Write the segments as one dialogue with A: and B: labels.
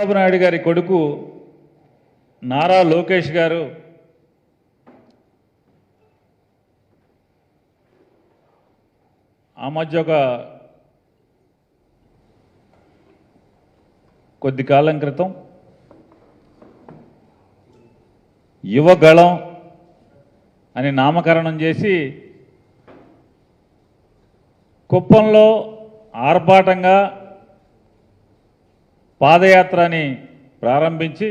A: చంద్రబాబు నాయుడు గారి కొడుకు నారా లోకేష్ గారు ఆ మధ్య కొద్ది కాలం క్రితం యువగళం అని నామకరణం చేసి కుప్పంలో ఆర్భాటంగా పాదయాత్రని ప్రారంభించి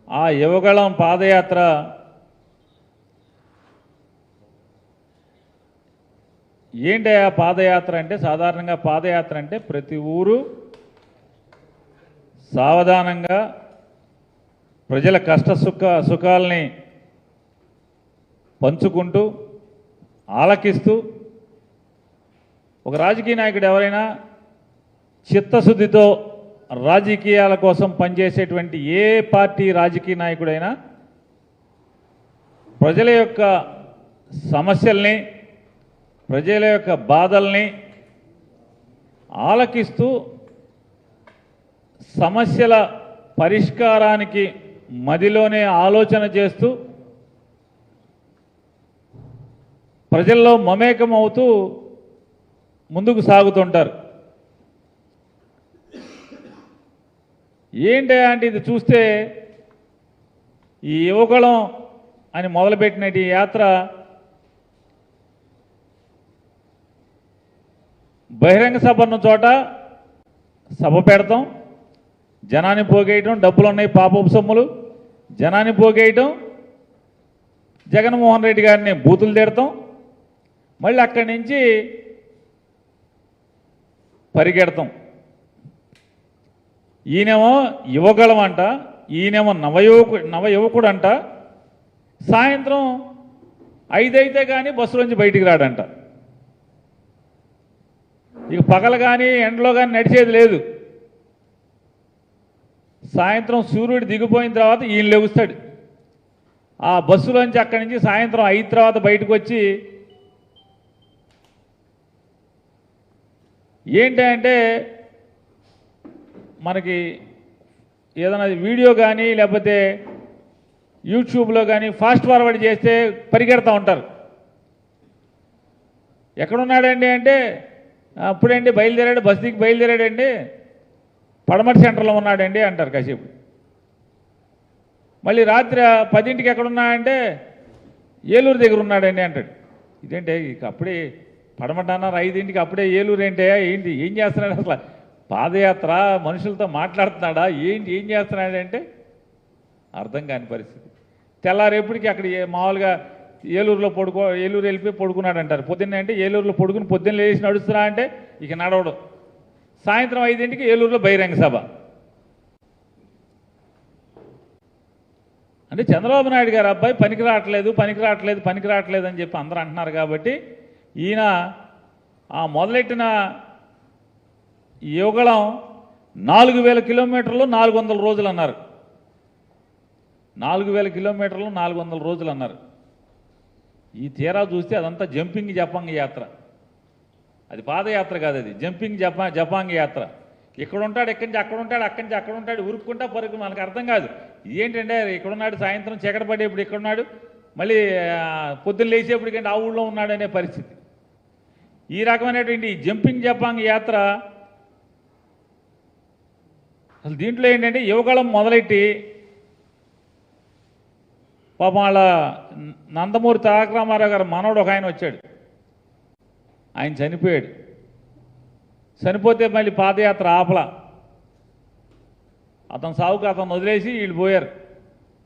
A: ఆ యువగళం పాదయాత్ర ఏంటి ఆ పాదయాత్ర అంటే సాధారణంగా పాదయాత్ర అంటే ప్రతి ఊరు సావధానంగా ప్రజల కష్ట సుఖాలని పంచుకుంటూ ఆలకిస్తూ ఒక రాజకీయ నాయకుడు ఎవరైనా చిత్తశుద్ధితో రాజకీయాల కోసం పనిచేసేటువంటి ఏ పార్టీ రాజకీయ నాయకుడైనా ప్రజల యొక్క సమస్యల్ని ప్రజల యొక్క బాధల్ని ఆలకిస్తూ సమస్యల పరిష్కారానికి మదిలోనే ఆలోచన చేస్తూ ప్రజల్లో మమేకం అవుతూ ముందుకు సాగుతుంటారు. ఏంటి అంటే ఇది చూస్తే ఈ యువకులం అని మొదలుపెట్టిన ఈ యాత్ర బహిరంగ సభ ఉన్న చోట సభ పెడతాం, జనాన్ని పోగేయటం, డబ్బులు ఉన్నాయి పాపపు సొమ్ములు, జనాన్ని పోగేయటం, జగన్మోహన్ రెడ్డి గారిని బూతులు తిడతాం, మళ్ళీ అక్కడి నుంచి పరిగెడతాం. ఈయనేమో యువగళం అంట, ఈయనేమో నవయువకుడు అంట, సాయంత్రం 5 అయితే కానీ బస్సులోంచి బయటికి రాడంట. ఇక పగలు కానీ ఎండలో కానీ నడిచేది లేదు. సాయంత్రం సూర్యుడు దిగిపోయిన తర్వాత ఈయన లెగుస్తాడు. ఆ బస్సులోంచి అక్కడి నుంచి సాయంత్రం 5 తర్వాత బయటకు వచ్చి ఏంటంటే మనకి ఏదైనా వీడియో కానీ లేకపోతే యూట్యూబ్లో కానీ ఫాస్ట్ ఫార్వర్డ్ చేస్తే పరిగెడతా ఉంటారు. ఎక్కడున్నాడండి అంటే అప్పుడండి బయలుదేరాడు, బస్ దిగి బయలుదేరాడండి, పడమటి సెంటర్లో ఉన్నాడండి అంటారు కాసేపు. మళ్ళీ రాత్రి 10ంటికి ఎక్కడున్నాడంటే ఏలూరు దగ్గర ఉన్నాడండి అంటాడు. ఇదేంటే ఇక అప్పుడే పడమట అన్నారు, 5ంటికి అప్పుడే ఏలూరు ఏంటి ఏం చేస్తున్నాడు, అసలు పాదయాత్ర మనుషులతో మాట్లాడుతున్నాడా ఏంటి ఏం చేస్తున్నాడంటే అర్థం కాని పరిస్థితి. తెల్లారేపటికి అక్కడ మామూలుగా ఏలూరు వెళ్ళిపోయి పడుకున్నాడు అంటారు. పొద్దున్నే అంటే ఏలూరులో పడుకుని పొద్దున్న లేచి నడుస్తున్నా అంటే ఇక నడవడం. సాయంత్రం 5ంటికి ఏలూరులో బహిరంగ సభ. అంటే చంద్రబాబు నాయుడు గారు అబ్బాయి పనికి రావట్లేదు అని చెప్పి అందరూ అంటున్నారు. కాబట్టి ఈయన ఆ మొదలెట్టిన యువగళం 4000 కిలోమీటర్లు 400 రోజులు అన్నారు. 4000 కిలోమీటర్లు 400 రోజులు అన్నారు. ఈ తీరా చూస్తే అదంతా జంపింగ్ జపాంగ్ యాత్ర. అది పాదయాత్ర కాదు, అది జంపింగ్ జపాంగ్ యాత్ర. ఇక్కడ ఉంటాడు, ఎక్కడి నుంచి అక్కడ ఉంటాడు, అక్కడి నుంచి అక్కడ ఉంటాడు, ఉరుక్కుంటా పరుగు. మనకు అర్థం కాదు ఏంటంటే ఇక్కడున్నాడు, సాయంత్రం చీకటి పడేప్పుడు ఇక్కడున్నాడు, మళ్ళీ పొద్దున్న లేచేప్పటికంటే ఆ ఊళ్ళో ఉన్నాడనే పరిస్థితి. ఈ రకమైనటువంటి జంపింగ్ జపాంగ్ యాత్ర అసలు దీంట్లో ఏంటంటే యువగళం మొదలెట్టి పాపం వాళ్ళ నందమూరి తారక రామారావు గారు మనవడు ఒక ఆయన వచ్చాడు, ఆయన చనిపోయాడు. చనిపోతే మళ్ళీ పాదయాత్ర ఆపలా. అతను సాగుకు అతను వదిలేసి వీళ్ళు పోయారు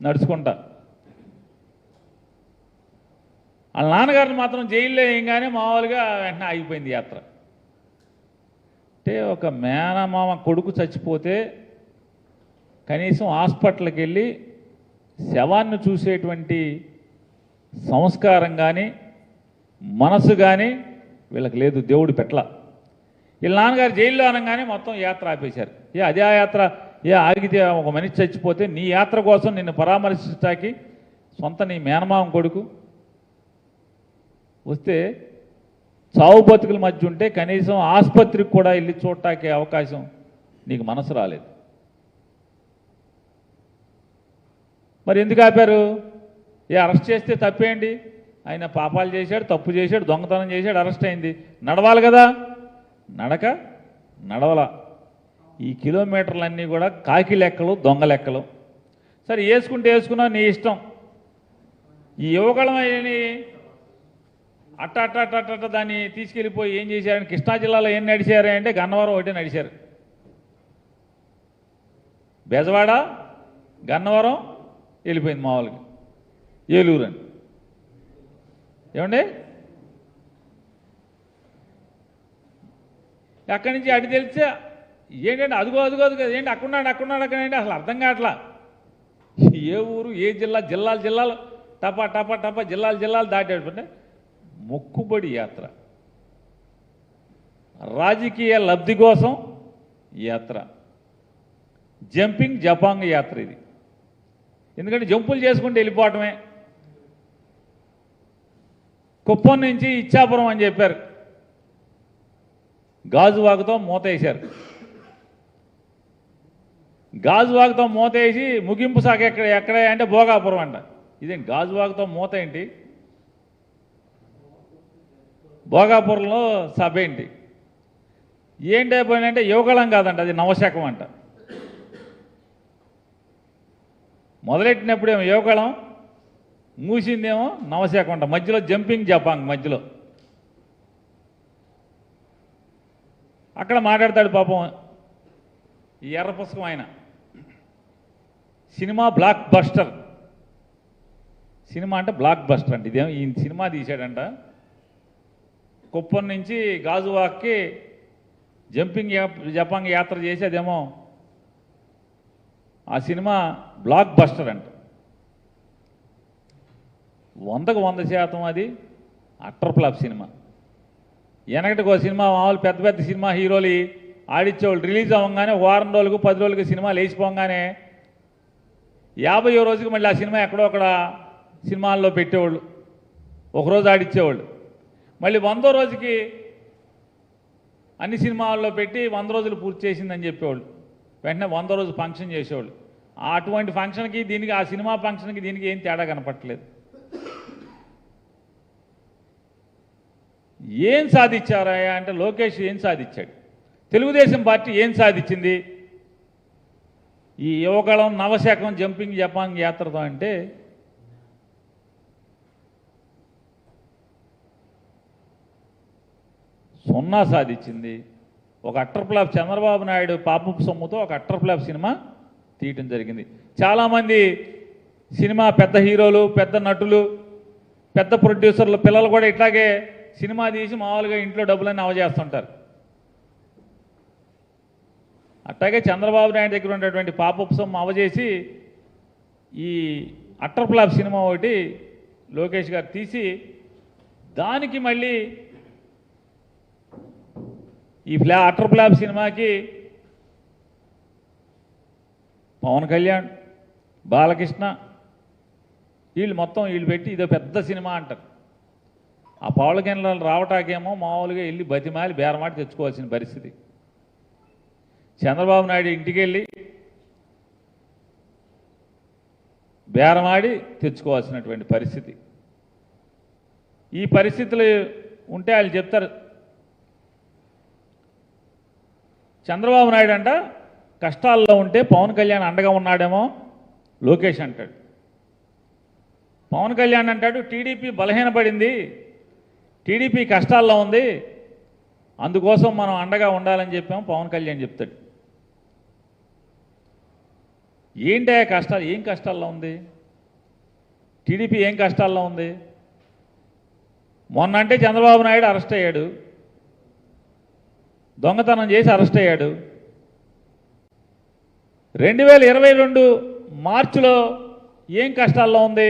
A: నడుచుకుంటా. వాళ్ళ నాన్నగారిని మాత్రం జైల్లో వేయంగానే మామూలుగా వెంటనే ఆగిపోయింది యాత్ర. అంటే ఒక మేనమామ కొడుకు చచ్చిపోతే కనీసం హాస్పిటల్కి వెళ్ళి శవాన్ని చూసేటువంటి సంస్కారం కానీ మనసు కానీ వీళ్ళకి లేదు, దేవుడు పెట్ల. వీళ్ళ నాన్నగారు జైల్లో అనగానే మొత్తం యాత్ర ఆపేశారు. అదే ఆ యాత్ర ఆగితే ఒక మనిషి చచ్చిపోతే నీ యాత్ర కోసం నిన్ను పరామర్శించడానికి సొంత నీ మేనమామ కొడుకు వస్తే చావు బతుకుల మధ్య ఉంటే కనీసం ఆసుపత్రికి కూడా వెళ్ళి చూడటానికి అవకాశం నీకు మనసు రాలేదు. మరి ఎందుకు ఆపారు? అరెస్ట్ చేస్తే తప్పేంటి? ఆయన పాపాలు చేశాడు, తప్పు చేశాడు, దొంగతనం చేశాడు, అరెస్ట్ అయింది. నడవాలి కదా, నడవల. ఈ కిలోమీటర్లన్నీ కూడా కాకి లెక్కలు, దొంగ లెక్కలు. సరే వేసుకుంటే వేసుకున్నావు, నీ ఇష్టం. ఈ యువకులం అని అట్ట దాన్ని తీసుకెళ్ళిపోయి ఏం చేశారని కృష్ణా జిల్లాలో ఏం నడిచారు అంటే గన్నవరం ఒకటే నడిచారు. బెజవాడ, గన్నవరం వెళ్ళిపోయింది మామూలుగా, ఏలూరు అని. ఏమండి, అక్కడి నుంచి అటు తెలిస్తే ఏంటంటే అదుగో ఏంటి అక్కడున్నాడు అక్కడ ఏంటి అసలు అర్థం కావట్లా. ఏ ఊరు, ఏ జిల్లాలు టపా జిల్లాలు దాటేటంటే మొక్కుబడి యాత్ర, రాజకీయ లబ్ధి కోసం యాత్ర, జంపింగ్ జపాంగ్ యాత్ర ఇది. ఎందుకంటే జంపులు చేసుకుంటూ వెళ్ళిపోవటమే. కుప్పం నుంచి ఇచ్చాపురం అని చెప్పారు, గాజువాకతో మూత వేశారు. గాజువాకతో మూత వేసి ముగింపు సాగ ఎక్కడ అంటే భోగాపురం అంట. ఇదేంటి గాజువాకతో మూత ఏంటి? భోగాపురంలో సభ ఏంటి? ఏంటి అయిపోయినంటే యువకులం కాదంట, అది నవశకం అంట. మొదలెట్టినప్పుడేమో యువకులం, మూసిందేమో నవశకం అంట. మధ్యలో జంపింగ్ జపాంగ్ మధ్యలో. అక్కడ మాట్లాడతాడు పాపం ఈ ఎర్ర పుస్తకం ఆయన. సినిమా బ్లాక్ బస్టర్, సినిమా అంటే బ్లాక్ బస్టర్ అంటే ఇదేమో ఈ సినిమా తీశాడంట. కుప్పం నుంచి గాజువాక్కి జంపింగ్ జపాంగ్ యాత్ర చేసి అదేమో ఆ సినిమా బ్లాక్ బస్టర్ అంట. 100కు 100% అది అట్టర్ ఫ్లాప్ సినిమా. వెనకటికి ఒక సినిమా మామూలు పెద్ద సినిమా హీరోలు ఆడిచ్చేవాళ్ళు. రిలీజ్ అవ్వగానే వారం రోజులకు 10 రోజులకి సినిమా లేచిపోగానే 50వ రోజుకి మళ్ళీ ఆ సినిమా ఎక్కడో అక్కడ సినిమాల్లో పెట్టేవాళ్ళు, ఒకరోజు ఆడిచ్చేవాళ్ళు. మళ్ళీ 100వ రోజుకి అన్ని సినిమాల్లో పెట్టి 100 రోజులు పూర్తి చేసిందని చెప్పేవాళ్ళు. వెంటనే 100వ రోజు ఫంక్షన్ చేసేవాళ్ళు. అటువంటి ఫంక్షన్కి దీనికి, ఆ సినిమా ఫంక్షన్కి దీనికి ఏం తేడా కనపట్లేదు. ఏం సాధించారా అంటే లోకేష్ ఏం సాధించాడు? తెలుగుదేశం పార్టీ ఏం సాధించింది ఈ యువకులం నవశకం జంపింగ్ జపాంగ్ యాత్రతో అంటే? సున్నా సాధించింది. ఒక అట్టర్ ఫ్లాప్, చంద్రబాబు నాయుడు పాపపు సొమ్ముతో ఒక అట్టర్ ఫ్లాప్ సినిమా తీయటం జరిగింది. చాలామంది సినిమా పెద్ద హీరోలు, పెద్ద నటులు, పెద్ద ప్రొడ్యూసర్లు పిల్లలు కూడా ఇట్లాగే సినిమా తీసి మామూలుగా ఇంట్లో డబ్బులన్నీ అవజేస్తుంటారు. అట్లాగే చంద్రబాబు నాయుడు దగ్గర ఉన్నటువంటి పాపపు సొమ్ము అవజేసి ఈ అట్టర్ ఫ్లాప్ సినిమా ఒకటి లోకేష్ గారు తీసి దానికి మళ్ళీ ఈ అట్టర్ ఫ్లాప్ సినిమాకి పవన్ కళ్యాణ్, బాలకృష్ణ వీళ్ళు పెట్టి ఇదో పెద్ద సినిమా అంటారు. ఆ పవన్ కళ్యాణ్ రావటాకేమో మామూలుగా వెళ్ళి బతిమాలి బేరమాటి తెచ్చుకోవాల్సిన పరిస్థితి. చంద్రబాబు నాయుడు ఇంటికి వెళ్ళి బేరమాడి తెచ్చుకోవాల్సినటువంటి పరిస్థితి. ఈ పరిస్థితులు ఉంటే వాళ్ళు చెప్తారు, చంద్రబాబు నాయుడు అంట కష్టాల్లో ఉంటే పవన్ కళ్యాణ్ అండగా ఉన్నాడేమో లోకేష్ అంటాడు. పవన్ కళ్యాణ్ అంటాడు టీడీపీ బలహీనపడింది, టీడీపీ కష్టాల్లో ఉంది, అందుకోసం మనం అండగా ఉండాలని చెప్పాము పవన్ కళ్యాణ్ చెప్తాడు. ఏంటి కష్టాలు? ఏం కష్టాల్లో ఉంది టీడీపీ? ఏం కష్టాల్లో ఉంది? మొన్న అంటే చంద్రబాబు నాయుడు అరెస్ట్ అయ్యాడు, దొంగతనం చేసి అరెస్ట్ అయ్యాడు. 2022 మార్చిలో ఏం కష్టాల్లో ఉంది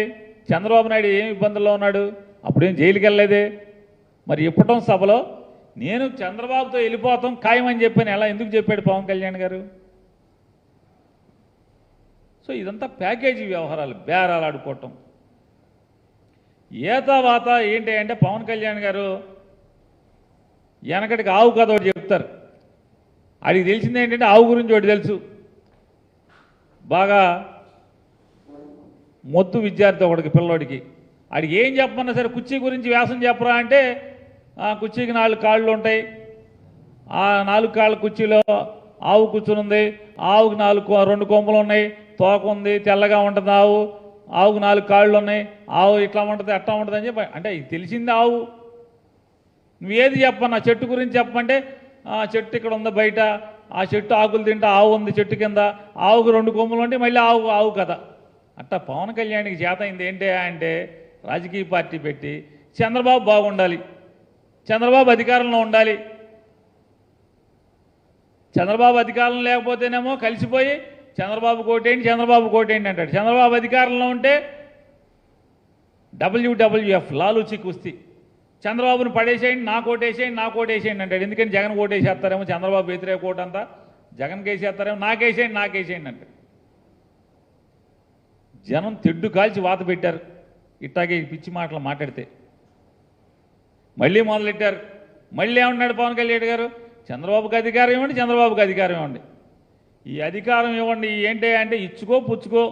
A: చంద్రబాబు నాయుడు? ఏం ఇబ్బందుల్లో ఉన్నాడు? అప్పుడేం జైలుకి వెళ్ళలేదే. మరి ఇప్పటం సభలో నేను చంద్రబాబుతో వెళ్ళిపోతాం ఖాయమని చెప్పాను, ఎలా ఎందుకు చెప్పాడు పవన్ కళ్యాణ్ గారు? సో ఇదంతా ప్యాకేజీ వ్యవహారాలు, బేరాలు ఆడుకోవటం. ఏ తర్వాత ఏంటి అంటే పవన్ కళ్యాణ్ గారు వెనకటికి ఆవు కథ ఒకటి చెప్తారు. ఆడికి తెలిసింది ఏంటంటే ఆవు గురించి ఒకటి తెలుసు. బాగా మొత్తు విద్యార్థి ఒకడికి పిల్లోడికి ఆడికి ఏం చెప్పమన్నా సరే కుర్చీ గురించి వ్యాసం చెప్పరా అంటే కుర్చీకి 4 కాళ్ళు ఉంటాయి, ఆ 4 కాళ్ళ కుర్చీలో ఆవు కూర్చుని ఉంది, ఆవుకి 2 కొమ్ములు ఉన్నాయి, తోక ఉంది, తెల్లగా ఉంటుంది ఆవుకు 4 కాళ్ళు ఉన్నాయి, ఆవు ఇట్లా ఉంటుంది అట్లా ఉంటుంది అని చెప్పి అంటే ఇది తెలిసింది ఆవు. నువ్వేది చెప్పన్నా చెట్టు గురించి చెప్పమంటే చెట్టు ఇక్కడ ఉంది బయట, ఆ చెట్టు ఆకులు తింటే ఆవు ఉంది చెట్టు కింద, ఆవుకు 2 కొమ్ములు ఉంటే మళ్ళీ ఆవు కథ. అట్టా పవన్ కళ్యాణ్కి చేత అయింది ఏంటి అంటే రాజకీయ పార్టీ పెట్టి చంద్రబాబు బాగుండాలి, చంద్రబాబు అధికారంలో ఉండాలి, చంద్రబాబు అధికారంలో లేకపోతేనేమో కలిసిపోయి చంద్రబాబు కోటేంటి అంటాడు. చంద్రబాబు అధికారంలో ఉంటే WWF లాలూచి కుస్తీ, చంద్రబాబుని పడేసేయండి నా కోటేసేయండి అంటాడు. ఎందుకని జగన్ కోటేసేస్తారేమో, చంద్రబాబు వ్యతిరేక కోట అంతా జగన్ కేసేస్తారేమో, నాకేసేయండి అంటాడు. జనం తెడ్డు కాల్చి వాత పెట్టారు ఇట్టాగే పిచ్చి మాటలు మాట్లాడితే. మళ్ళీ మొదలెట్టారు. మళ్ళీ ఏమన్నాడు పవన్ కళ్యాణ్ గారు, చంద్రబాబుకి అధికారం ఇవ్వండి, చంద్రబాబుకి అధికారం ఇవ్వండి, ఈ అధికారం ఇవ్వండి ఏంటి అంటే ఇచ్చుకో పుచ్చుకో